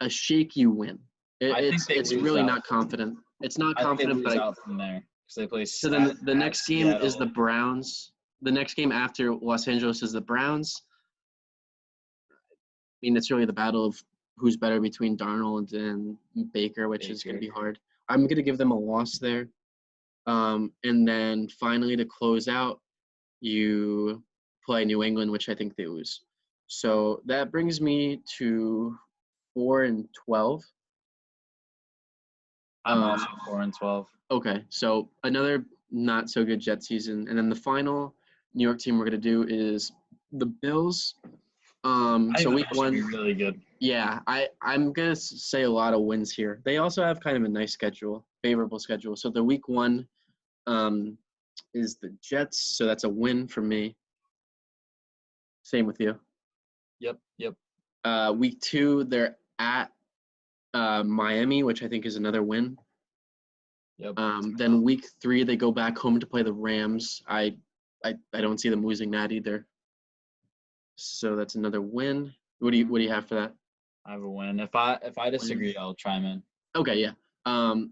a shaky win. It's really not confident. It's not confident, but out from there because they play. So then the next game is the Browns. The next game after Los Angeles is the Browns. I mean, it's really the battle of who's better between Darnold and Baker, which is going to be hard. I'm going to give them a loss there. And then finally to close out, you play New England, which I think they lose. So that brings me to 4-12. I'm also 4-12. Okay, so another not so good Jet season, and then the final New York team we're gonna do is the Bills. So week 1 be really good. Yeah, I'm gonna say a lot of wins here. They also have kind of a nice schedule, favorable schedule. So the week 1 is the Jets, so that's a win for me. Same with you. Yep. Week 2, they're at Miami, which I think is another win. Yep. Then week 3, they go back home to play the Rams. I don't see them losing that either. So that's another win. What do you have for that? I have a win. If I disagree, I'll chime in. Okay, yeah.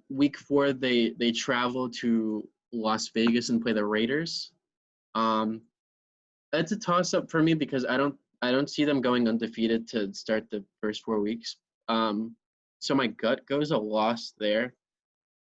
Week 4, they travel to Las Vegas and play the Raiders. That's a toss up for me because I don't see them going undefeated to start the first 4 weeks. So my gut goes a loss there.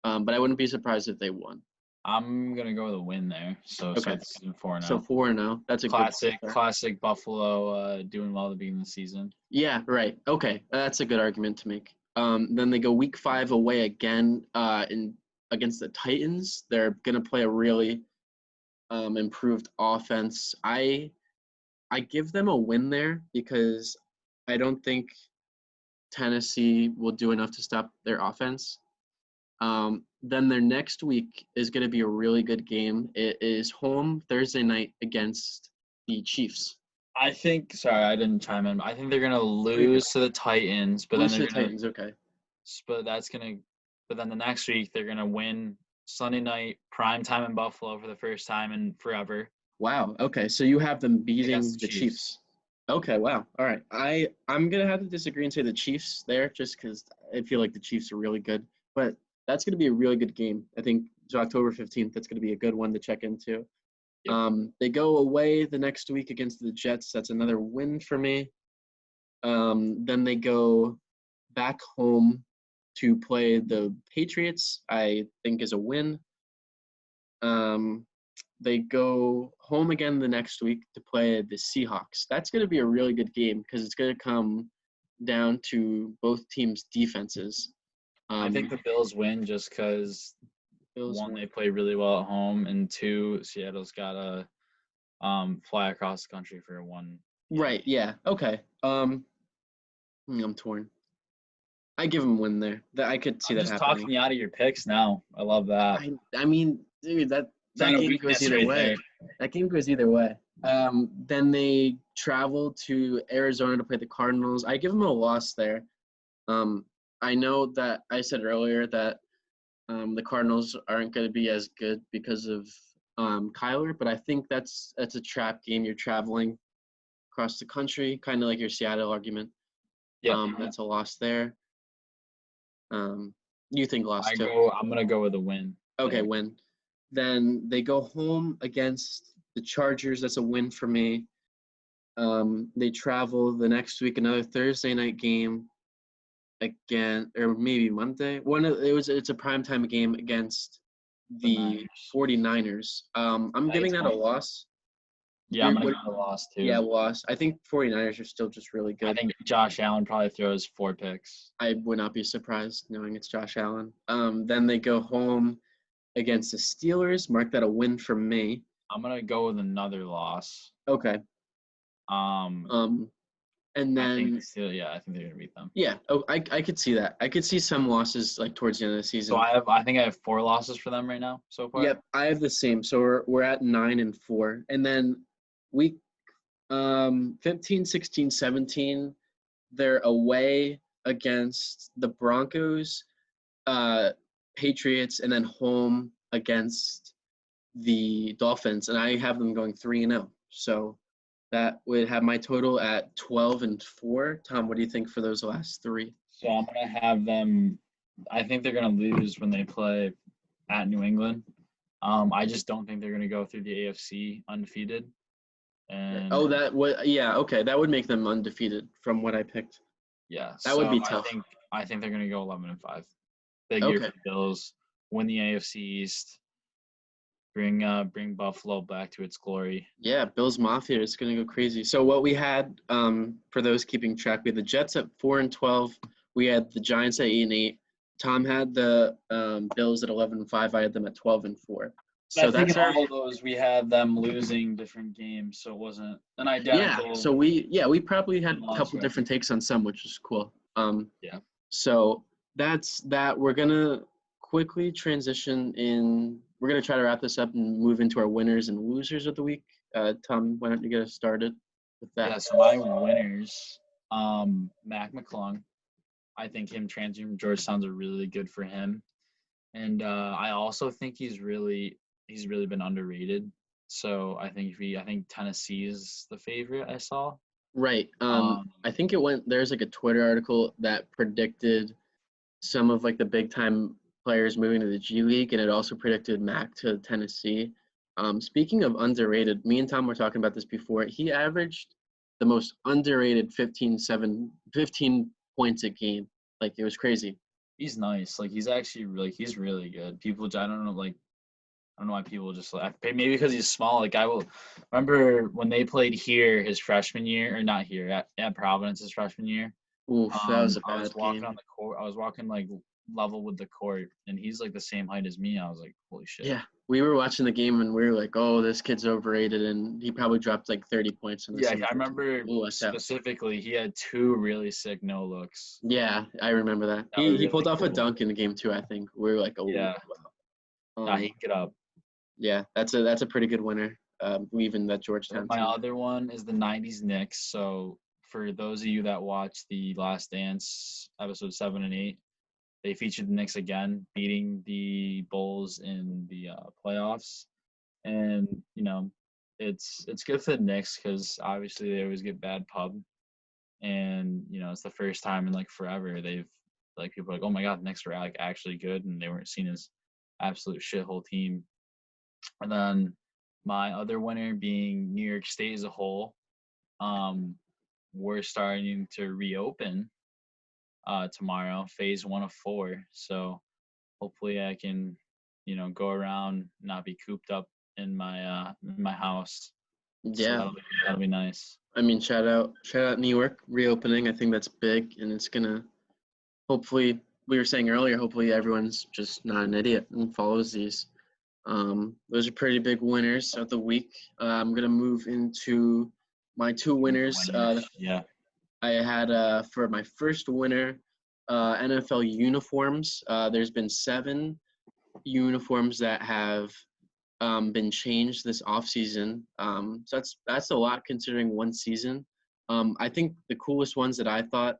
But I wouldn't be surprised if they won. I'm gonna go with a win there. So Okay. start the season 4-0. So 4-0. That's a classic Buffalo doing well at the beginning of the season. Yeah, right. Okay, that's a good argument to make. Then they go week 5 away again against the Titans. They're gonna play a really improved offense. I give them a win there because I don't think Tennessee will do enough to stop their offense. Then their next week is going to be a really good game. It is home Thursday night against the Chiefs. Sorry, I didn't chime in. I think they're gonna lose to the Titans, but then they're gonna. Titans, okay. But then the next week they're gonna win Sunday night prime time in Buffalo for the first time in forever. Wow. Okay, so you have them beating the Chiefs. Chiefs. Okay. Wow. All right. I'm gonna have to disagree and say the Chiefs there, just because I feel like the Chiefs are really good. But that's gonna be a really good game. I think it's October 15th. That's gonna be a good one to check into. Yep. They go away the next week against the Jets. That's another win for me. Then they go back home to play the Patriots. I think is a win. They go home again the next week to play the Seahawks. That's going to be a really good game because it's going to come down to both teams' defenses. I think the Bills win just because, one, they play really well at home, and two, Seattle's got to fly across the country for one. Right, yeah, okay. I'm torn. I give them a win there. I could see that happening. Just talking you out of your picks now. I love that. I mean, dude, that game goes either way. That game goes either way. Then they travel to Arizona to play the Cardinals. I give them a loss there. I know that I said earlier that the Cardinals aren't going to be as good because of Kyler, but I think that's a trap game. You're traveling across the country, kind of like your Seattle argument. Yeah. That's a loss there. You think loss too? I'm going to go with a win. Okay, win. Then they go home against the Chargers. That's a win for me. They travel the next week, another Thursday night game again, or maybe Monday. It's a primetime game against the 49ers. I'm giving that a loss. Yeah, I'm going to give a loss too. Yeah, loss. I think 49ers are still just really good. I think Josh Allen probably throws 4 picks. I would not be surprised knowing it's Josh Allen. Then they go home against the Steelers. Mark that a win for me. I'm going to go with another loss. Okay. And then I think they're going to beat them. Yeah, I could see that. I could see some losses like towards the end of the season. So I think I have 4 losses for them right now so far. Yep, I have the same. So we're at 9-4. And then week 15, 16, 17, they're away against the Broncos, Patriots, and then home against the Dolphins. And I have them going 3-0. So that would have my total at 12-4. Tom, what do you think for those last 3? So I'm going to have them – I think they're going to lose when they play at New England. I just don't think they're going to go through the AFC undefeated. And that would make them undefeated from what I picked. Yeah. That would be tough. I think they're going to go 11-5. Big year for the Bills. Win the AFC East. Bring Buffalo back to its glory. Yeah, Bills Mafia is going to go crazy. So what we had, for those keeping track, we had the Jets at 4-12. We had the Giants at 8-8. Tom had the Bills at 11-5. I had them at 12-4. So that's all of those. We had them losing different games, so it wasn't an identical. Yeah. So we probably had a couple different takes on some, which is cool. Yeah. So that's that. We're gonna quickly transition in. We're going to try to wrap this up and move into our winners and losers of the week. Tom, why don't you get us started with that? Yeah, so my winners, Mac McClung. I think him transferring from Georgetown's are really good for him. And I also think he's really been underrated. So I think Tennessee is the favorite I saw. Right. Um, I think there's like a Twitter article that predicted some of like the big time players moving to the G League, and it also predicted Mac to Tennessee. Speaking of underrated, me and Tom were talking about this before. He averaged the most underrated 15 points a game. Like it was crazy. he's nice. Like he's really good. People, I don't know why people just like maybe because he's small. Like I will remember when they played here his freshman year, or not here at Providence his freshman year. Oof, that was a I was bad walking game. on the court. I was walking like level with the court, and he's like the same height as me. I was like, holy shit. Yeah, we were watching the game and we were like, "Oh, this kid's overrated," and he probably dropped like 30 points in the Yeah, season. I remember Blew us out. specifically he had two really sick no looks Yeah, I remember that. that were He pulled really off a cool. dunk in the game too. I think we were like, "Oh, Yeah, wow." nah, he can get up. Yeah, that's a pretty good winner. Leaving that And then Georgetown my team. other one is the '90s Knicks. So for those of you that watched the Last Dance episode 7 and 8, they featured the Knicks again, beating the Bulls in the playoffs. And it's good for the Knicks because obviously they always get bad pub, and it's the first time in like forever they've like people are like, oh my god, the Knicks were like actually good, and they weren't seen as absolute shithole team. And then my other winner being New York State as a whole. We're starting to reopen tomorrow, phase 1 of 4. So hopefully I can, go around, not be cooped up in my house. So Yeah, that'll be nice. I mean, shout out New York reopening. I think that's big, and it's gonna hopefully. We were saying earlier, hopefully everyone's just not an idiot and follows these. Those are pretty big winners of the week. I'm gonna move into my two winners. Yeah. I had for my first winner, NFL uniforms. There's been 7 uniforms that have been changed this offseason. So that's a lot considering one season. I think the coolest ones that I thought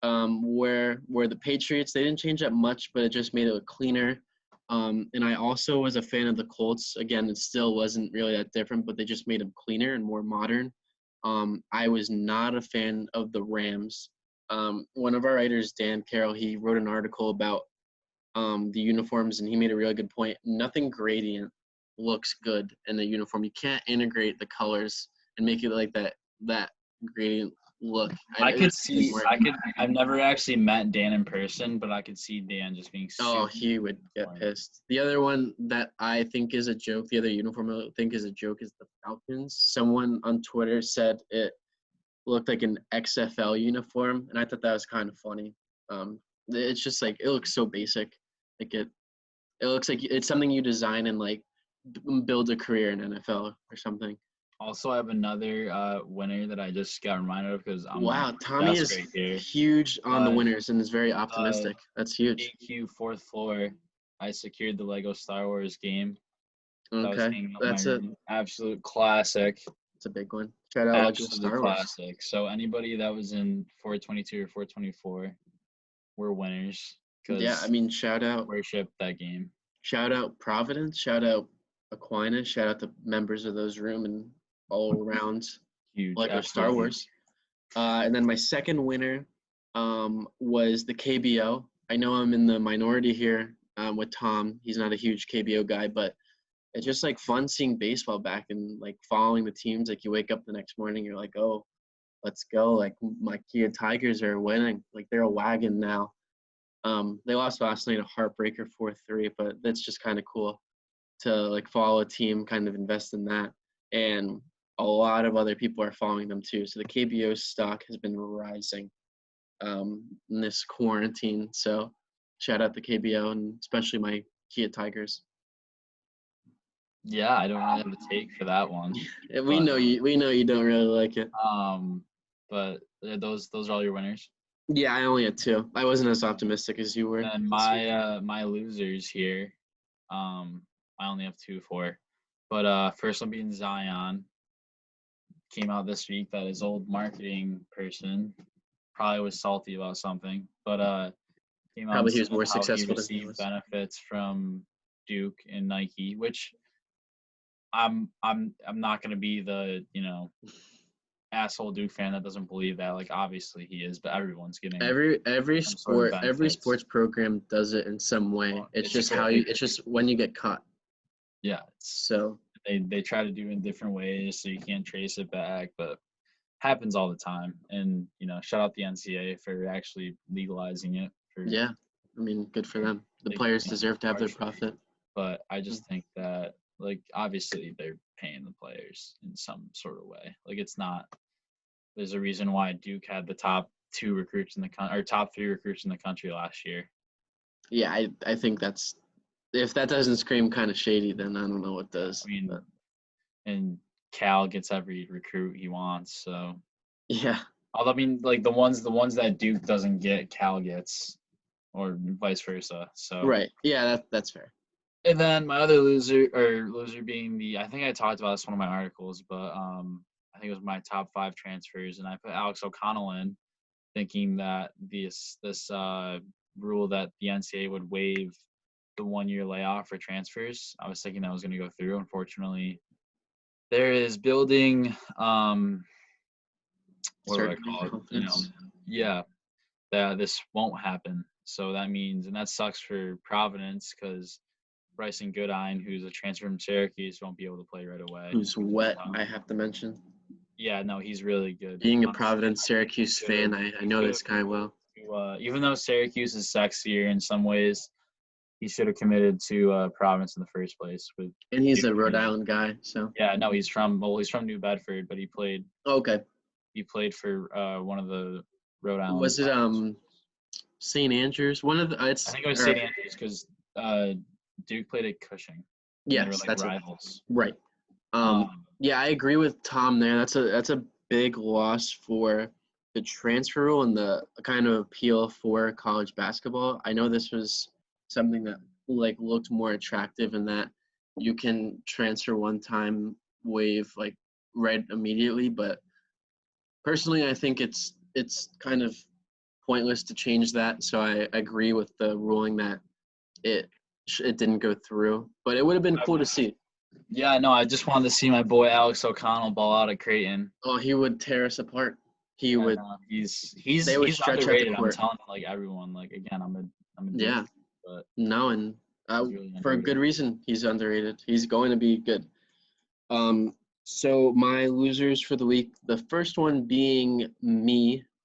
were the Patriots. They didn't change that much, but it just made it cleaner. And I also was a fan of the Colts. Again, it still wasn't really that different, but they just made them cleaner and more modern. I was not a fan of the Rams. One of our writers, Dan Carroll, he wrote an article about the uniforms, and he made a really good point. Nothing gradient looks good in the uniform. You can't integrate the colors and make it like that gradient look. It just didn't work. I've never actually met Dan in person, but I could see Dan just being Oh, super he would get pissed. The other one that I think is a joke, the other uniform I think is a joke, is the Falcons. Someone on Twitter said it looked like an XFL uniform, and I thought that was kind of funny. It's just like it looks so basic. Like it looks like it's something you design and like build a career in NFL or something. Also, I have another winner that I just got reminded of because I'm Wow, on my Tommy desk is right here. huge on the Uh, winners and is very uh, optimistic. That's huge. AQ fourth floor. I secured the Lego Star Wars game that was Okay, hanging up in my that's a room. Absolute classic. it's a big one. Shout out Lego Absolute Star Wars. classic. So anybody that was in 422 or 424 were winners Yeah, I because mean, worship that game. shout out Providence, shout out Aquinas, shout out the members of those room and all around Huge, Lego Star absolutely. Wars. And then my second winner was the KBO. I know I'm in the minority here with Tom. He's not a huge KBO guy, but it's just like fun seeing baseball back and like following the teams. Like you wake up the next morning, you're like, oh, let's go. Like my Kia Tigers are winning. Like they're a wagon now. They lost last night, a heartbreaker 4-3, but that's just kind of cool to like follow a team, kind of invest in that. And a lot of other people are following them too. So the KBO stock has been rising in this quarantine. So shout out to KBO and especially my Kia Tigers. Yeah, I don't really have a take for that one. We But know you don't really like it. but those are all your winners. Yeah, I only had 2. I wasn't as optimistic as you were. And my losers here, I only have 2 for. But first one being Zion. came out this week that his old marketing person probably was salty about something, but came out and Probably he said was more how he successful than he received was. benefits from Duke and Nike, which I'm not gonna be the asshole Duke fan that doesn't believe that. Like obviously he is, but everyone's getting Every some sort of every benefits. sports program does it in some way. Well, It's just how you. It's just when you get caught. yeah, So they try to do it in different ways so you can't trace it back, but happens all the time. And shout out the NCAA for actually legalizing it for yeah, I mean, good for them. The they players can deserve to have their charge for profit. but I just think that like obviously they're paying the players in some sort of way. Like it's not. There's a reason why Duke had the top 2 recruits in the or top 3 recruits in the country last year. Yeah, I think that's if that doesn't scream kind of shady, then I don't know what I does. mean, But and Cal gets every recruit he wants. So, yeah, although I mean, like the ones that Duke doesn't get, Cal gets, or vice versa. So, right. Yeah, that's fair. and then my other loser being I think I talked about this in one of my articles, but I think it was my top 5 transfers, and I put Alex O'Connell in, thinking that this rule that the NCAA would waive the 1 year layoff for transfers. I was thinking that was going to go through. Unfortunately, there is building what do I Certainty, call it? confidence. Yeah, that this won't happen. So that means, and that sucks for Providence because Bryson Goodine, who's a transfer from Syracuse, won't be able to play right away. Who's wet? I have to mention. Yeah, no, he's really good. Being a Honestly, Providence I think Syracuse fan, I he know should this have guy well. committed to, even though Syracuse is sexier in some ways, he should have committed to Providence in the first place. With And he's Duke a Rhode and- Island guy, so yeah, no, he's from New Bedford, but he played okay. for one of the Rhode Island Was it Province. St. Andrews? One of the I it's think it was St. Andrews because Duke played at Cushing, and they were yes, like that's it. rivals. Right. Um, Yeah, I agree with Tom there. That's a big loss for the transfer rule and the kind of appeal for college basketball. I know this was something that like looked more attractive in that you can transfer one time, waive like right immediately, but personally I think it's kind of pointless to change that. So I agree with the ruling that it it didn't go through, but it would have been cool to see. yeah, no, I just wanted to see my boy Alex O'Connell ball out at Creighton. Oh, he would tear us apart. He Yeah, would. no, he's They would stretch out the underrated. I'm court. telling like everyone. Like again, I'm a Duke, Yeah. but No, and he's really for a good underrated. reason, he's underrated. He's going to be good. Um, so my losers for the week, the first one being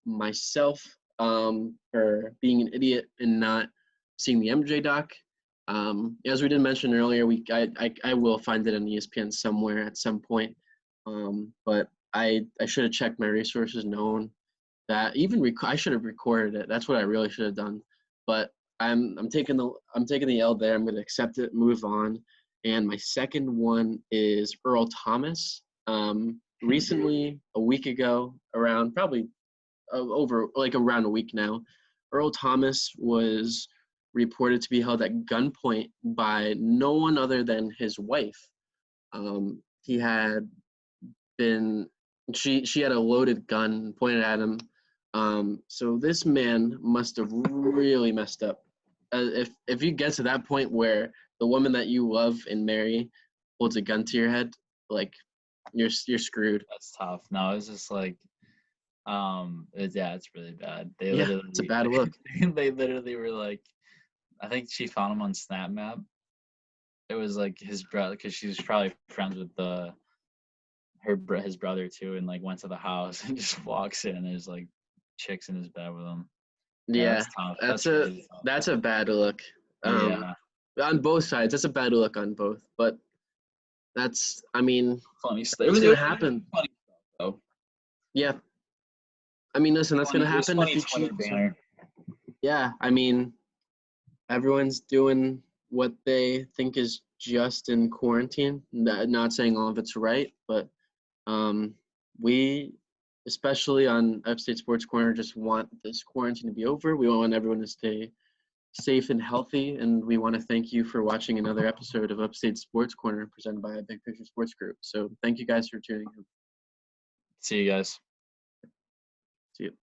myself, for being an idiot and not seeing the MJ doc. As we did mention earlier, I will find it on ESPN somewhere at some point. But I should have checked my resources, known that I should have recorded it. That's what I really should have done. But I'm taking the L there. I'm going to accept it, move on. And my second one is Earl Thomas. Recently, a week ago, around probably over like around a week now, Earl Thomas was reported to be held at gunpoint by no one other than his wife. He had been she had a loaded gun pointed at him. So this man must have really messed up. If you get to that point where the woman that you love and marry holds a gun to your head, like you're screwed. That's tough. No, it's just like it's really bad. They Yeah, it's a literally bad look. they literally were like, I think she found him on Snap Map. It was like his brother because she was probably friends with his brother too, and like went to the house and just walks in and there's like chicks in his bed with him. Yeah, Yeah, that's tough. that's That's a really tough. that's a bad look. Um, Yeah, on both sides, that's a bad look on both. But I mean, funny that's stuff. what's It gonna was happen. funny stuff though. Yeah, I mean, listen, that's gonna It was happen if funny you Twitter cheat. So banner. yeah, I mean, everyone's doing what they think is just in quarantine. Not saying all of it's right, but um, we, especially on Upstate Sports Corner, just want this quarantine to be over. We want everyone to stay safe and healthy, and we want to thank you for watching another episode of Upstate Sports Corner presented by Big Picture Sports Group. So thank you guys for tuning in. See you guys. See you.